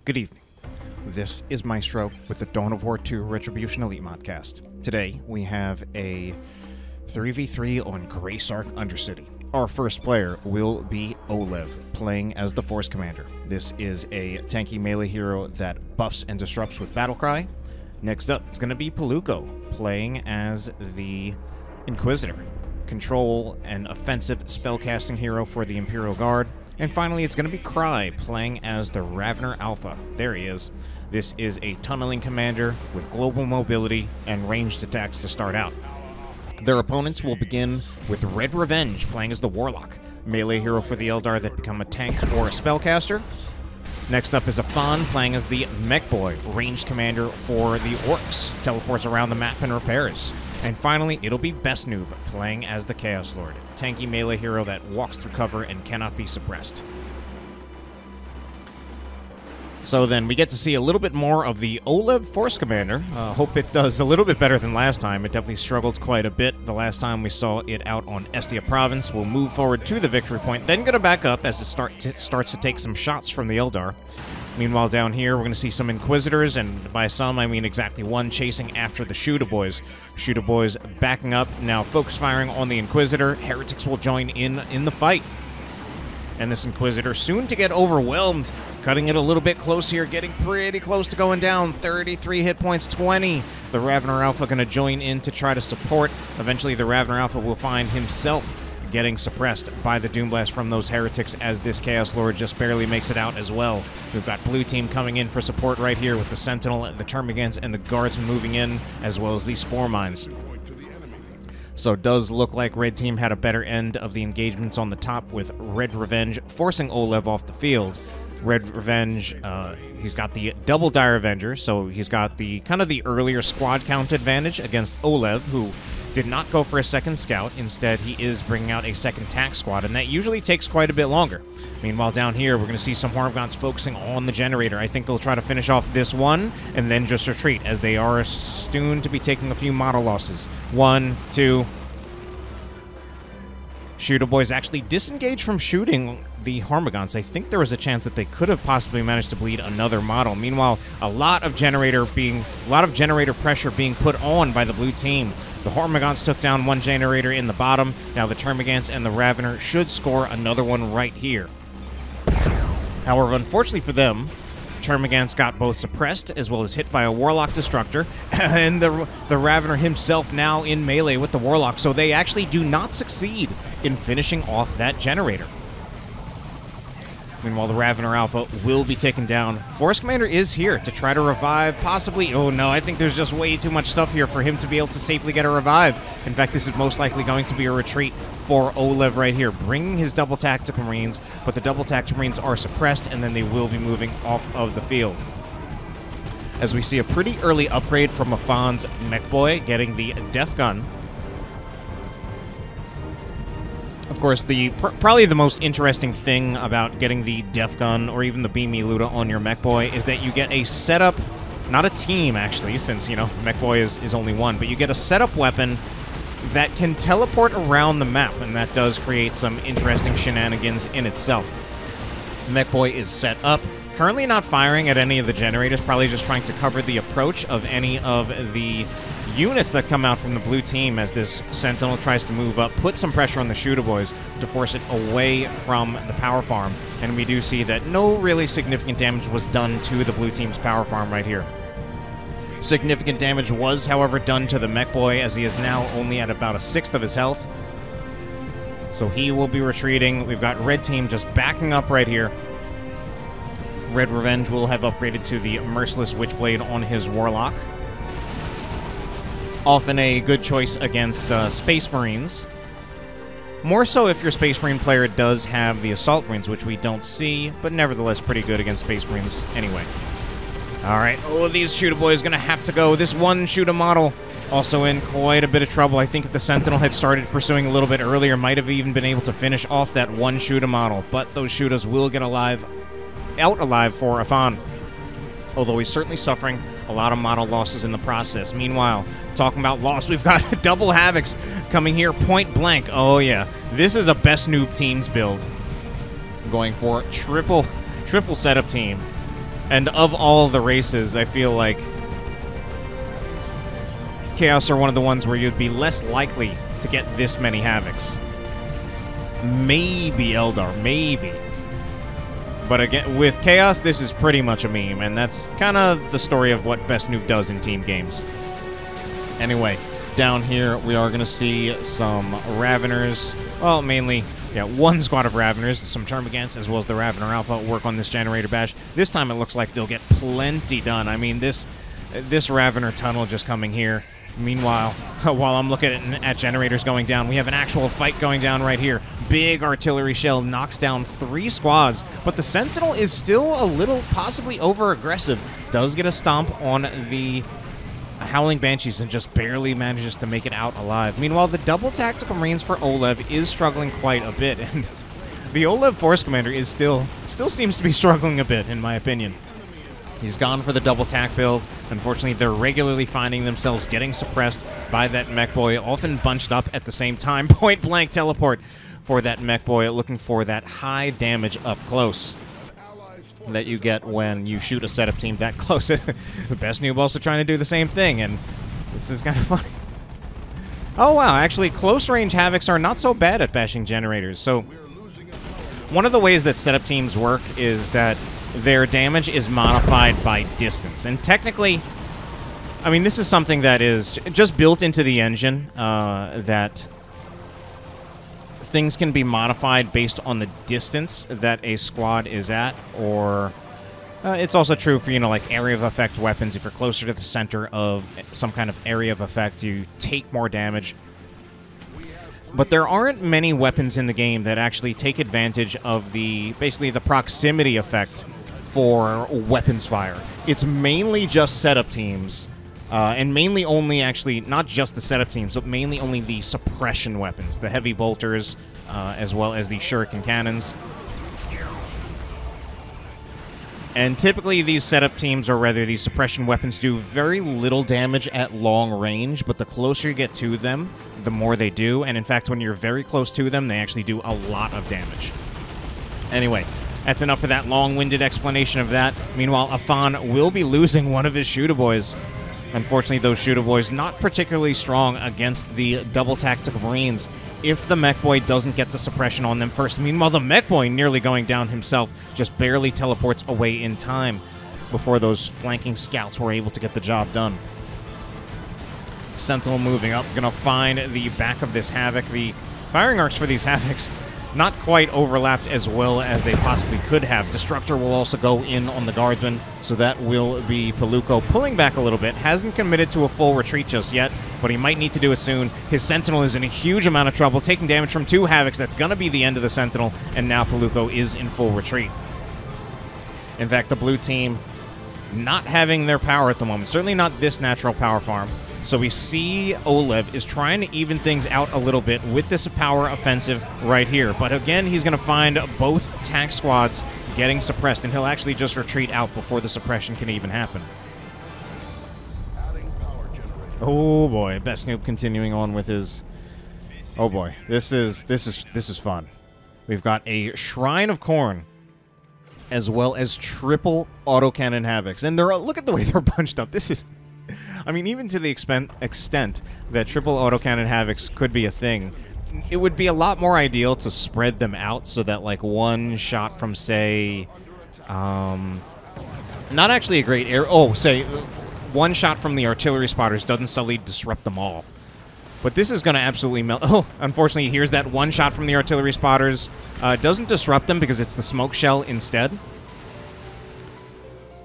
Good evening. This is Maestro with the Dawn of War 2 Retribution Elite Modcast. Today, we have a 3v3 on Graesark Undercity. Our first player will be oLev, playing as the Force Commander. This is a tanky melee hero that buffs and disrupts with Battlecry. Next up, it's going to be Piluco, playing as the Inquisitor. Control and offensive spellcasting hero for the Imperial Guard. And finally, it's going to be Cry, playing as the Ravener Alpha. There he is. This is a tunneling commander with global mobility and ranged attacks to start out. Their opponents will begin with RedRevenge, playing as the Warlock, melee hero for the Eldar that become a tank or a spellcaster. Next up is Afan, playing as the Mekboy, ranged commander for the Orcs, teleports around the map and repairs. And finally, it'll be BestN00b, playing as the Chaos Lord, tanky melee hero that walks through cover and cannot be suppressed. So then we get to see a little bit more of the oLev Force Commander. Hope it does a little bit better than last time. It definitely struggled quite a bit the last time we saw it out on Estia Province. We'll move forward to the victory point, then gonna back up as it starts to take some shots from the Eldar. Meanwhile, down here, we're going to see some Inquisitors, and by some, I mean exactly one, chasing after the Shooter-Boys. Shooter-Boys backing up, now focus firing on the Inquisitor. Heretics will join in the fight. And this Inquisitor soon to get overwhelmed, cutting it a little bit close here, getting pretty close to going down. 33 hit points, 20. The Ravener Alpha going to join in to try to support. Eventually, the Ravener Alpha will find himself getting suppressed by the Doomblast from those heretics as this Chaos Lord just barely makes it out as well. We've got blue team coming in for support right here with the Sentinel, the Termagants, and the Guards moving in, as well as these Spore Mines. So it does look like red team had a better end of the engagements on the top with RedRevenge forcing oLev off the field. RedRevenge, he's got the double Dire Avenger, so he's got the kind of the earlier squad count advantage against oLev, who did not go for a second scout. Instead, he is bringing out a second tack squad, and that usually takes quite a bit longer. Meanwhile, down here, we're going to see some Hormagaunts focusing on the generator. I think they'll try to finish off this one and then just retreat, as they are soon to be taking a few model losses. 1, 2. Shooter Boys actually disengaged from shooting the Hormagaunts. I think there was a chance that they could have possibly managed to bleed another model. Meanwhile, a lot of generator pressure being put on by the blue team. The Hormagaunts took down one generator in the bottom. Now the Termagants and the Ravener should score another one right here. However, unfortunately for them, Termagants got both suppressed as well as hit by a Warlock Destructor, and the Ravener himself now in melee with the Warlock, so they actually do not succeed in finishing off that generator. Meanwhile, the Ravener Alpha will be taken down. Force Commander is here to try to revive, possibly. Oh no, I think there's just way too much stuff here for him to be able to safely get a revive. In fact, this is most likely going to be a retreat for oLev right here, bringing his double tactical Marines, but the double tactical Marines are suppressed, and then they will be moving off of the field. As we see a pretty early upgrade from Afan's Mekboy, getting the Death Gun. Of course, probably the most interesting thing about getting the Death Gun or even the Beamy Luda on your Mekboy is that you get a setup, not a team actually, since, you know, Mekboy is only one, but you get a setup weapon that can teleport around the map, and that does create some interesting shenanigans in itself. Mekboy is set up, currently not firing at any of the generators, probably just trying to cover the approach of any of the units that come out from the blue team as this Sentinel tries to move up, put some pressure on the Shooter Boys to force it away from the power farm. And we do see that no really significant damage was done to the blue team's power farm right here. Significant damage was, however, done to the Mekboy, as he is now only at about 1/6 of his health. So he will be retreating. We've got red team just backing up right here. RedRevenge will have upgraded to the Merciless Witchblade on his Warlock. Often a good choice against Space Marines. More so if your Space Marine player does have the Assault Marines, which we don't see, but nevertheless pretty good against Space Marines anyway. Alright, oh, these Shooter Boys gonna have to go. This one Shooter model also in quite a bit of trouble. I think if the Sentinel had started pursuing a little bit earlier, might have even been able to finish off that one Shooter model, but those Shooters will get out alive for Afan. Although he's certainly suffering a lot of model losses in the process. Meanwhile, talking about loss, we've got double Havocs coming here point blank. Oh yeah, this is a BestN00b teams build. Going for triple setup team. And of all the races, I feel like Chaos are one of the ones where you'd be less likely to get this many Havocs. Maybe Eldar, maybe. But again, with Chaos, this is pretty much a meme, and that's kind of the story of what BestN00b does in team games. Anyway, down here, we are going to see some Raveners. Well, mainly, yeah, one squad of Raveners, some Termagants, as well as the Ravener Alpha work on this generator bash. This time it looks like they'll get plenty done. I mean, this Ravener tunnel just coming here. Meanwhile, while I'm looking at generators going down, we have an actual fight going down right here. Big artillery shell knocks down 3 squads, but the Sentinel is still a little possibly over-aggressive. Does get a stomp on the Howling Banshees and just barely manages to make it out alive. Meanwhile, the double tactical marines for oLev is struggling quite a bit, and the oLev Force Commander is still seems to be struggling a bit, in my opinion. He's gone for the double tack build. Unfortunately, they're regularly finding themselves getting suppressed by that Mekboy, often bunched up at the same time. Point blank teleport for that Mekboy, looking for that high damage up close that you get when you shoot a setup team that close. The BestN00b also trying to do the same thing, and this is kind of funny. Oh wow, actually close range Havocs are not so bad at bashing generators. So one of the ways that setup teams work is that their damage is modified by distance. And technically, I mean, this is something that is just built into the engine, that things can be modified based on the distance that a squad is at, or it's also true for, you know, like area of effect weapons. If you're closer to the center of some kind of area of effect, you take more damage. But there aren't many weapons in the game that actually take advantage of basically the proximity effect for weapons fire. It's mainly just setup teams, and mainly only, actually, not just the setup teams, but mainly only the suppression weapons, the heavy bolters, as well as the shuriken cannons. And typically these setup teams, or rather these suppression weapons, do very little damage at long range, but the closer you get to them, the more they do. And in fact, when you're very close to them, they actually do a lot of damage. Anyway, that's enough for that long-winded explanation of that. Meanwhile, Afan will be losing one of his shooter boys. Unfortunately, those shooter boys not particularly strong against the double tactical marines if the Mekboy doesn't get the suppression on them first. Meanwhile, the Mekboy, nearly going down himself, just barely teleports away in time before those flanking scouts were able to get the job done. Sentinel moving up, gonna find the back of this Havoc. The firing arcs for these Havocs not quite overlapped as well as they possibly could have. Destructor will also go in on the Guardsman, so that will be Piluco pulling back a little bit. Hasn't committed to a full retreat just yet, but he might need to do it soon. His Sentinel is in a huge amount of trouble, taking damage from 2 Havocs. That's going to be the end of the Sentinel, and now Piluco is in full retreat. In fact, the blue team not having their power at the moment. Certainly not this natural power farm. So we see oLev is trying to even things out a little bit with this power offensive right here. But again, he's going to find both tank squads getting suppressed, and he'll actually just retreat out before the suppression can even happen. Oh boy, BestN00b continuing on with his... Oh boy, this is fun. We've got a Shrine of Khorne, as well as triple autocannon Havocs. And they're, look at the way they're bunched up. This is... I mean, even to the extent that triple autocannon Havocs could be a thing, it would be a lot more ideal to spread them out so that, like, one shot from, say, not actually a great air... Oh, say, one shot from the artillery spotters doesn't suddenly disrupt them all. But this is going to absolutely melt... Oh, unfortunately, here's that one shot from the artillery spotters. Doesn't disrupt them because it's the smoke shell instead.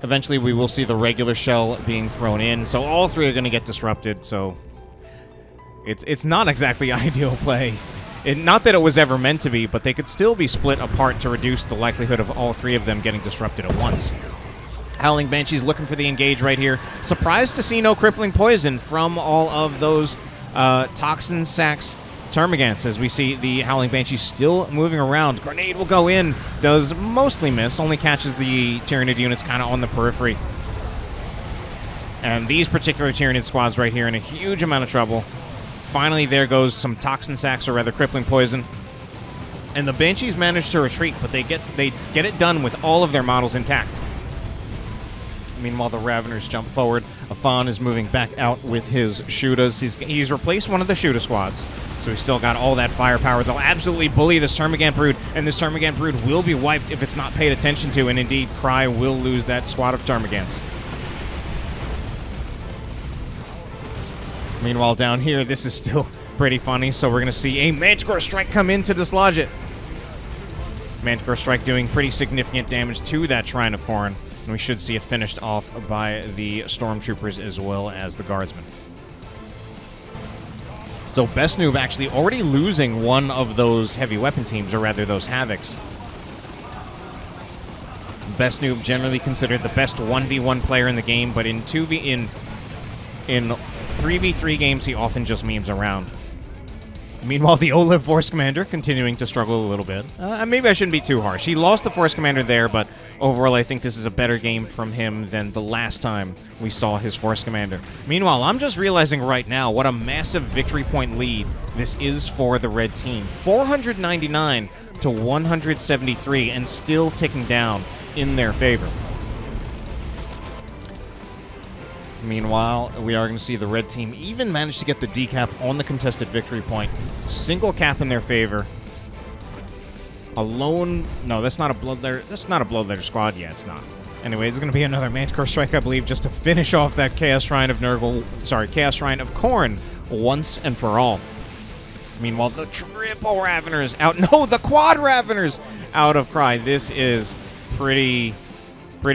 Eventually, we will see the regular shell being thrown in, so all 3 are going to get disrupted, so... It's not exactly ideal play. Not that it was ever meant to be, but they could still be split apart to reduce the likelihood of all 3 of them getting disrupted at once. Howling Banshees looking for the engage right here. Surprised to see no crippling poison from all of those toxin sacks Termagants, as we see the Howling Banshee still moving around. Grenade will go in, does mostly miss, only catches the Tyranid units kind of on the periphery. And these particular Tyranid squads right here in a huge amount of trouble. Finally, there goes some toxin sacks, or rather crippling poison. And the Banshees manage to retreat, but they get it done with all of their models intact. Meanwhile, the Raveners jump forward. Afan is moving back out with his Shootas. He's replaced one of the Shoota squads, so he's still got all that firepower. They'll absolutely bully this Termagant Brood, and this Termagant Brood will be wiped if it's not paid attention to, and indeed, Cry will lose that squad of Termagants. Meanwhile, down here, this is still pretty funny, so we're going to see a Manticore Strike come in to dislodge it. Manticore Strike doing pretty significant damage to that Shrine of Khorne, and we should see it finished off by the Stormtroopers as well as the Guardsmen. So BestN00b actually already losing one of those heavy weapon teams, or rather those Havocs. BestN00b generally considered the best 1v1 player in the game, but in 3v3 games, he often just memes around. Meanwhile, the oLev Force Commander continuing to struggle a little bit. Maybe I shouldn't be too harsh. He lost the Force Commander there, but overall, I think this is a better game from him than the last time we saw his Force Commander. Meanwhile, I'm just realizing right now what a massive victory point lead this is for the red team. 499 to 173, and still ticking down in their favor. Meanwhile, we are going to see the red team even manage to get the decap on the contested victory point. Single cap in their favor. Alone... No, that's not a Bloodletter. That's not a Bloodletter squad. Yeah, it's not. Anyway, it's going to be another Manticore Strike, I believe, just to finish off that Chaos Shrine of Chaos Shrine of Khorne once and for all. Meanwhile, the triple Raveners out... No, the quad Raveners out of Cry. This is pretty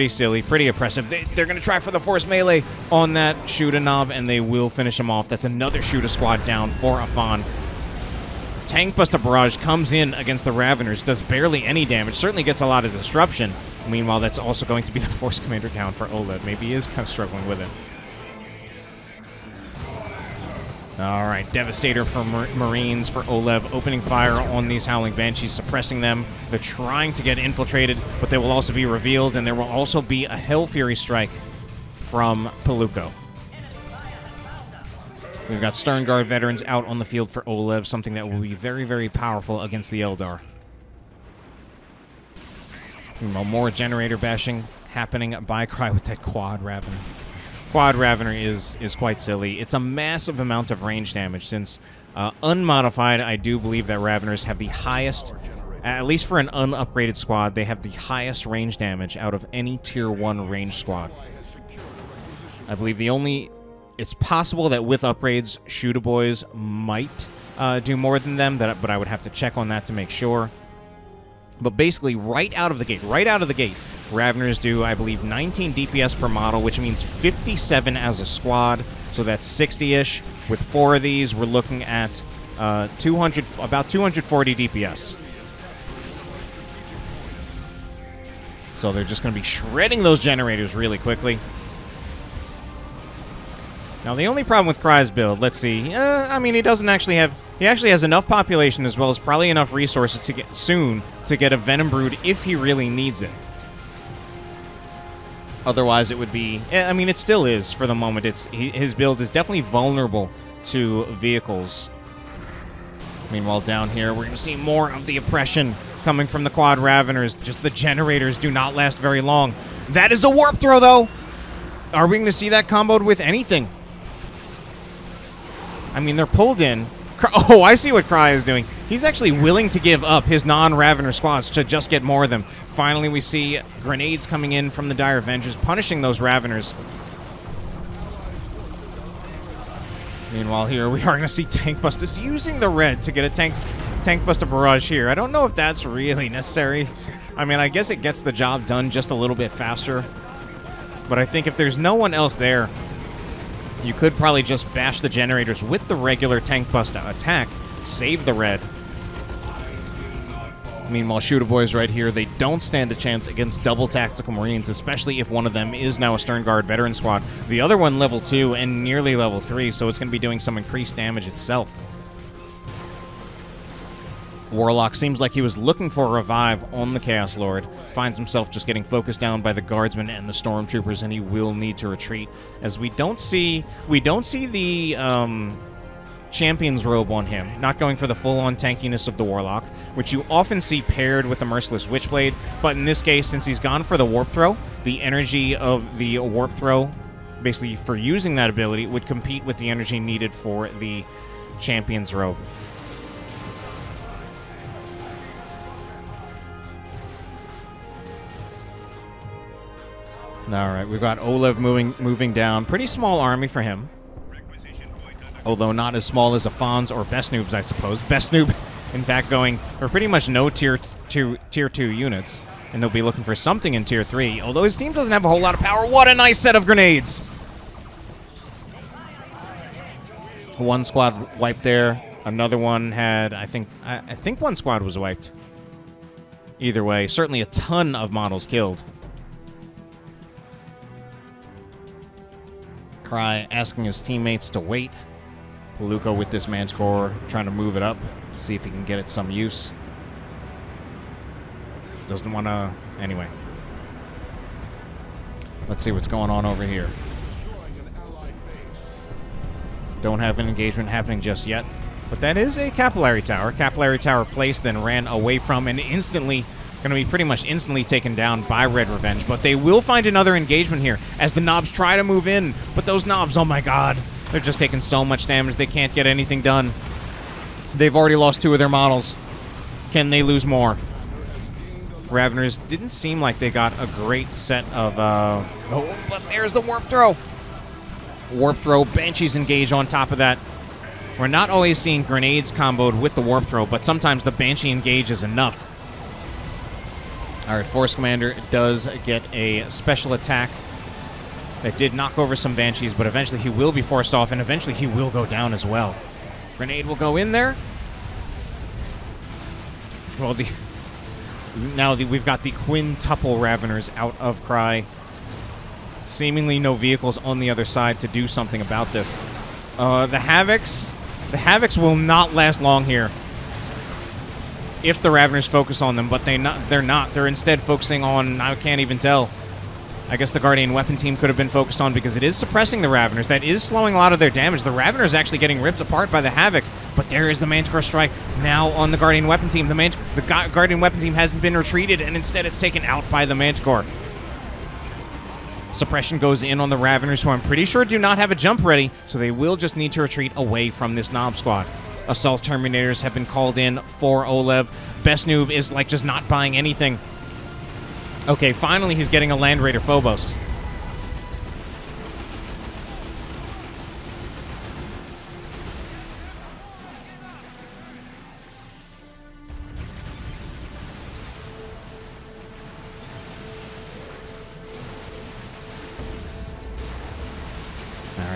silly, pretty oppressive. They're going to try for the Force Melee on that Shoota knob, and they will finish him off. That's another Shoota squad down for Afan. Tank Buster Barrage comes in against the Raveners, does barely any damage, certainly gets a lot of disruption. Meanwhile, that's also going to be the Force Commander down for oLev. Maybe he is kind of struggling with it. All right, Devastator for Marines for oLev, opening fire on these Howling Banshees, suppressing them. They're trying to get infiltrated, but they will also be revealed, and there will also be a Hell Fury strike from Piluco. We've got Stern Guard veterans out on the field for oLev, something that will be very, very powerful against the Eldar. More generator bashing happening by Cry with that Quad Ravener. Quad Ravener is quite silly. It's a massive amount of range damage, since unmodified, I do believe that Raveners have the highest, at least for an unupgraded squad, they have the highest range damage out of any Tier 1 range squad. I believe the only... It's possible that with upgrades, Shoota Boys might do more than them, but I would have to check on that to make sure. But basically, right out of the gate, Raveners do, I believe, 19 DPS per model, which means 57 as a squad, so that's 60-ish. With 4 of these, we're looking at about 240 DPS. So they're just going to be shredding those generators really quickly. Now, the only problem with Cry's build, let's see. I mean, he doesn't actually have... He actually has enough population as well as probably enough resources to get soon to get a Venom Brood if he really needs it. Otherwise, it would be... I mean, it still is for the moment. His build is definitely vulnerable to vehicles. Meanwhile, down here, we're going to see more of the oppression coming from the Quad Raveners. Just the generators do not last very long. That is a warp throw, though! Are we going to see that comboed with anything? I mean, they're pulled in. Oh, I see what Cry is doing. He's actually willing to give up his non-Ravener squads to just get more of them. Finally, we see grenades coming in from the Dire Avengers, punishing those Raveners. Meanwhile, here we are going to see Tank Busters using the red to get a Tank Buster Barrage here. I don't know if that's really necessary. I mean, I guess it gets the job done just a little bit faster. But I think if there's no one else there, you could probably just bash the generators with the regular Tank Buster attack, save the red. Meanwhile, Shoota Boys right here, they don't stand a chance against double Tactical Marines, especially if one of them is now a Stern Guard veteran squad. The other one level 2 and nearly level 3, so it's going to be doing some increased damage itself. Warlock seems like he was looking for a revive on the Chaos Lord. Finds himself just getting focused down by the Guardsmen and the Stormtroopers, and he will need to retreat, as we don't see the Champion's Robe on him. Not going for the full-on tankiness of the Warlock, which you often see paired with a Merciless Witchblade, but in this case, since he's gone for the Warp Throw, the energy of the warp throw, basically for using that ability, would compete with the energy needed for the champion's robe. All right, we've got oLev moving down. Pretty small army for him, although not as small as Afan's or BestN00b's, I suppose. BestN00b, in fact, going for pretty much no tier 2 units, and they'll be looking for something in tier 3. Although his team doesn't have a whole lot of power. What a nice set of grenades! One squad wiped there. Another one had, I think one squad was wiped. Either way, certainly a ton of models killed. Cry asking his teammates to wait. Piluco with this Manticore trying to move it up, see if he can get it some use. Doesn't want to... Anyway. Let's see what's going on over here. Don't have an engagement happening just yet. But that is a capillary tower. Capillary tower placed, then ran away from, and instantly... Going to be pretty much instantly taken down by RedRevenge, but they will find another engagement here as the knobs try to move in. But those knobs, oh my god, they're just taking so much damage they can't get anything done. They've already lost 2 of their models. Can they lose more? Raveners didn't seem like they got a great set of... Oh, but there's the warp throw. Warp throw, Banshees engage on top of that. We're not always seeing grenades comboed with the warp throw, but sometimes the Banshee engage is enough. All right, Force Commander does get a special attack that did knock over some Banshees, but eventually he will be forced off, and eventually he will go down as well. Grenade will go in there. Well, we've got the quintuple Raveners out of Cry. Seemingly no vehicles on the other side to do something about this. The Havocs will not last long here if the Raveners focus on them, but they're not. They're instead focusing on, I can't even tell. I guess the Guardian Weapon team could have been focused on because it is suppressing the Raveners. That is slowing a lot of their damage. The Raveners actually getting ripped apart by the Havoc, but there is the Manticore Strike now on the Guardian Weapon team. The Guardian Weapon team hasn't been retreated, and instead it's taken out by the Manticore. Suppression goes in on the Raveners, who I'm pretty sure do not have a jump ready, so they will just need to retreat away from this Knob Squad. Assault Terminators have been called in for oLev. BestN00b is like just not buying anything. Okay, finally he's getting a Land Raider Phobos.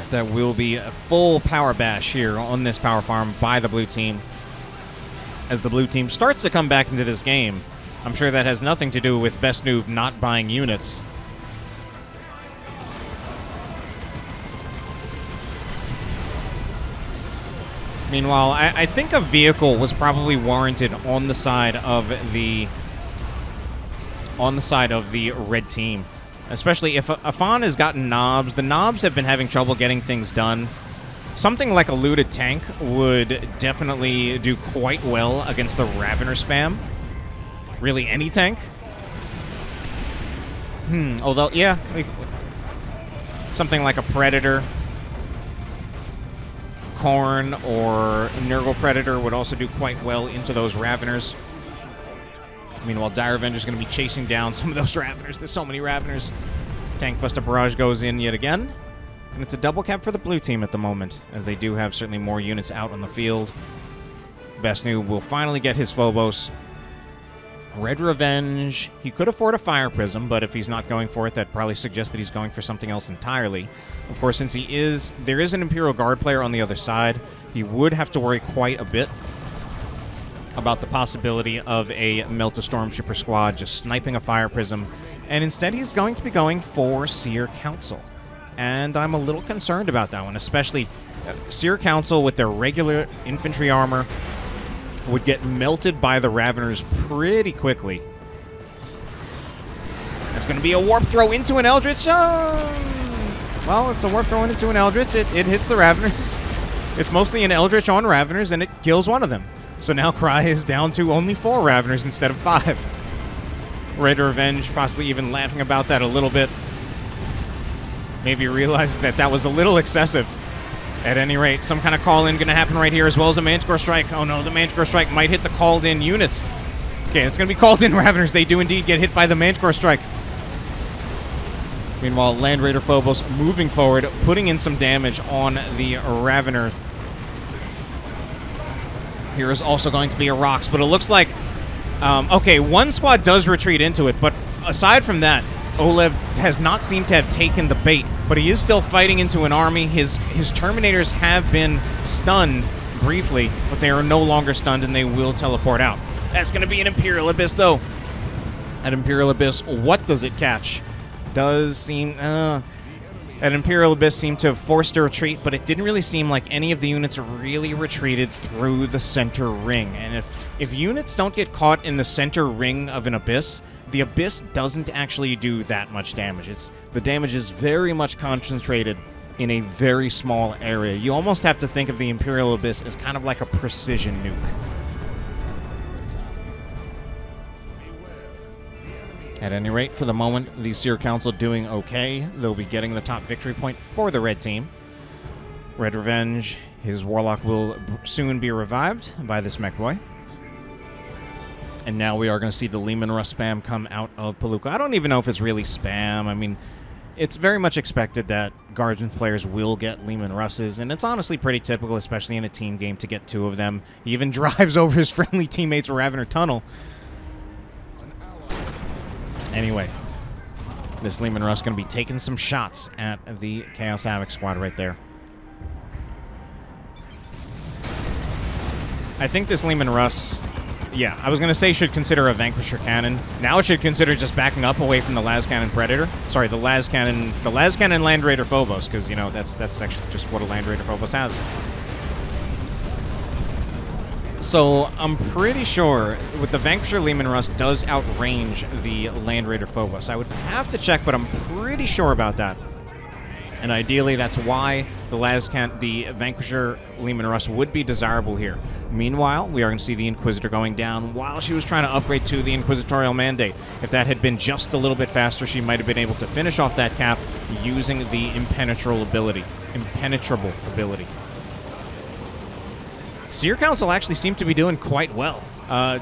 That will be a full power bash here on this power farm by the blue team. As the blue team starts to come back into this game, I'm sure that has nothing to do with BestN00b not buying units. Meanwhile, I think a vehicle was probably warranted on the side of the red team. Especially if Afan has gotten knobs. The knobs have been having trouble getting things done. Something like a looted tank would definitely do quite well against the Ravener spam. Really, any tank. Although, yeah. Something like a Predator. Korn or Nurgle Predator would also do quite well into those Raveners. Meanwhile, RedRevenge is going to be chasing down some of those Raveners. There's so many Raveners. Tank Buster Barrage goes in yet again. And it's a double cap for the blue team at the moment, as they do have certainly more units out on the field. BestN00b will finally get his Phobos. RedRevenge, he could afford a Fire Prism, but if he's not going for it, that probably suggests that he's going for something else entirely. Of course, since there is an Imperial Guard player on the other side, he would have to worry quite a bit about the possibility of a Melt a Stormtrooper squad just sniping a Fire Prism, and instead he's going to be going for Seer Council. And I'm a little concerned about that one, especially Seer Council with their regular infantry armor would get melted by the Raveners pretty quickly. That's going to be a warp throw into an Eldritch. Well, it's a warp throw into an Eldritch. It hits the Raveners. It's mostly an Eldritch on Raveners, and it kills one of them. So now Cry is down to only 4 Raveners instead of 5. RedRevenge possibly even laughing about that a little bit. Maybe realizes that that was a little excessive. At any rate, some kind of call-in going to happen right here, as well as a Manticore Strike. Oh no, the Manticore Strike might hit the called-in units. Okay, it's going to be called-in Raveners. They do indeed get hit by the Manticore Strike. Meanwhile, Land Raider Phobos moving forward, putting in some damage on the Ravener. Here is also going to be a Rocks, but it looks like... okay, one squad does retreat into it, but aside from that, oLev has not seemed to have taken the bait, but he is still fighting into an army. His Terminators have been stunned briefly, but they are no longer stunned, and they will teleport out. That's going to be an Imperial Abyss, though. At Imperial Abyss, what does it catch? Does seem... That Imperial Abyss seemed to have forced a retreat, but it didn't really seem like any of the units really retreated through the center ring. And if units don't get caught in the center ring of an Abyss, the Abyss doesn't actually do that much damage. The damage is very much concentrated in a very small area. You almost have to think of the Imperial Abyss as kind of like a precision nuke. At any rate, for the moment, the Seer Council doing okay. They'll be getting the top victory point for the red team. RedRevenge, his Warlock will soon be revived by this Mekboy. And now we are going to see the Leman Russ spam come out of Piluco. I don't even know if it's really spam. I mean, it's very much expected that Guardian players will get Leman Russes, and it's honestly pretty typical, especially in a team game, to get 2 of them. He even drives over his friendly teammates' Ravener Tunnel. Anyway, this Leman Russ going to be taking some shots at the Chaos Havoc squad right there. I think this Leman Russ, yeah, I was going to say should consider a Vanquisher Cannon. Now it should consider just backing up away from the Las Cannon Predator. Sorry, the Las Cannon Land Raider Phobos, because, you know, that's actually just what a Land Raider Phobos has. So, I'm pretty sure with the Vanquisher, Leman Russ does outrange the Land Raider Phobos. I would have to check, but I'm pretty sure about that. And ideally, that's why the Vanquisher Leman Russ would be desirable here. Meanwhile, we are going to see the Inquisitor going down while she was trying to upgrade to the Inquisitorial Mandate. If that had been just a little bit faster, she might have been able to finish off that cap using the impenetrable ability. Seer Council actually seem to be doing quite well. They're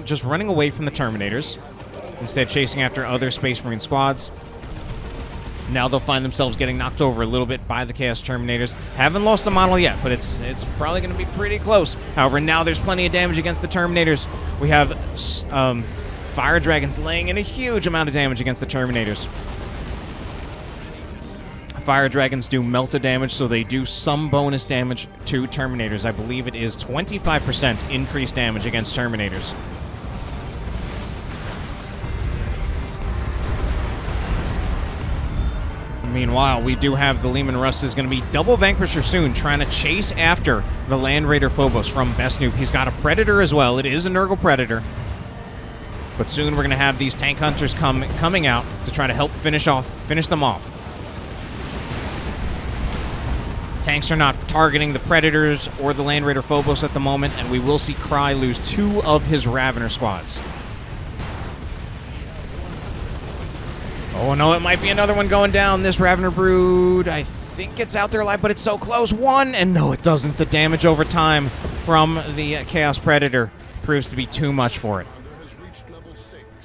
just running away from the Terminators, instead chasing after other Space Marine squads. Now they'll find themselves getting knocked over a little bit by the Chaos Terminators. Haven't lost a model yet, but it's probably going to be pretty close. However, now there's plenty of damage against the Terminators. We have Fire Dragons laying in a huge amount of damage against the Terminators. Fire Dragons do melta damage, so they do some bonus damage to Terminators. I believe it is 25% increased damage against Terminators. Meanwhile, we do have the Leman Russ is going to be double Vanquisher soon, trying to chase after the Land Raider Phobos from BestN00b. He's got a Predator as well. It is a Nurgle Predator. But soon we're going to have these Tank Hunters coming out to try to help finish them off. Tanks are not targeting the Predators or the Land Raider Phobos at the moment, and we will see Cry lose 2 of his Ravener squads. Oh no, it might be another one going down. This Ravener Brood, I think it's out there alive, but it's so close. 1, and no, it doesn't. The damage over time from the Chaos Predator proves to be too much for it.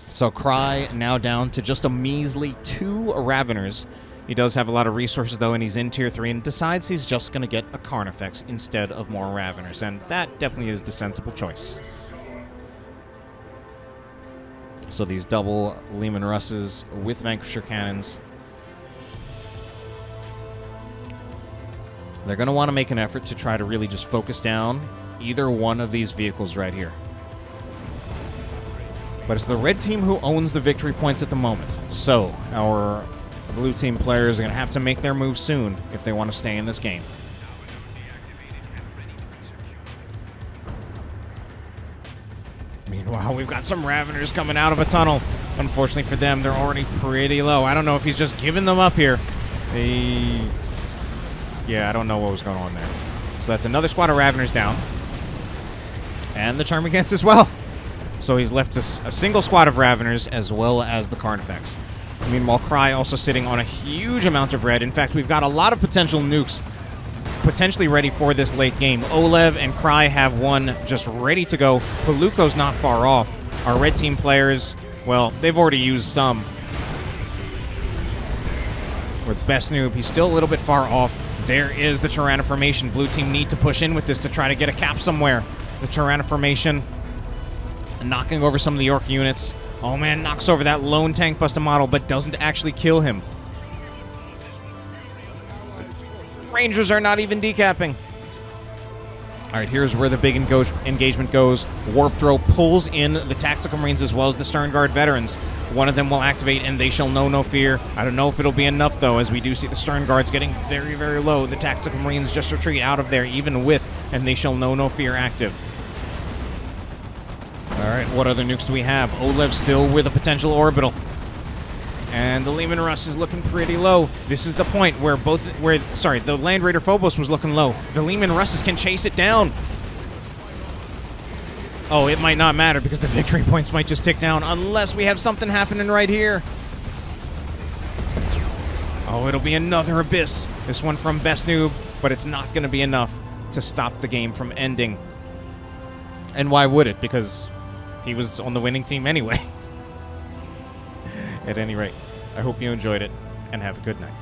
So Cry now down to just a measly 2 Raveners. He does have a lot of resources, though, and he's in Tier 3 and decides he's just going to get a Carnifex instead of more Raveners, and that definitely is the sensible choice. So these double Leman Russes with Vanquisher Cannons. They're going to want to make an effort to try to really just focus down either one of these vehicles right here. But it's the red team who owns the victory points at the moment. So our blue team players are going to have to make their move soon if they want to stay in this game. Meanwhile, we've got some Raveners coming out of a tunnel. Unfortunately for them, they're already pretty low. I don't know if he's just giving them up here. Yeah, I don't know what was going on there. So that's another squad of Raveners down. And the Termagants as well. So he's left a single squad of Raveners as well as the Carnifex. Meanwhile, Cry also sitting on a huge amount of red. In fact, we've got a lot of potential nukes potentially ready for this late game. oLev and Cry have one just ready to go. Piluco's not far off. Our red team players, well, they've already used some. With BestN00b, he's still a little bit far off. There is the Tyranna formation. Blue team need to push in with this to try to get a cap somewhere. The Tyranna formation knocking over some of the Orc units. Oh man, knocks over that lone tank buster model, but doesn't actually kill him. Rangers are not even decapping. All right, here's where the big engagement goes. Warp Throw pulls in the Tactical Marines as well as the Stern Guard veterans. One of them will activate, and they shall know no fear. I don't know if it'll be enough, though, as we do see the Stern Guards getting very, very low. The Tactical Marines just retreat out of there, even with, and they shall know no fear active. All right, what other nukes do we have? oLev still with a potential orbital. And the Leman Russ is looking pretty low. This is the point where the Land Raider Phobos was looking low. The Leman Russes can chase it down. Oh, it might not matter because the victory points might just tick down unless we have something happening right here. Oh, it'll be another Abyss. This one from BestN00b, but it's not going to be enough to stop the game from ending. And why would it? Because he was on the winning team anyway. At any rate, I hope you enjoyed it, and have a good night.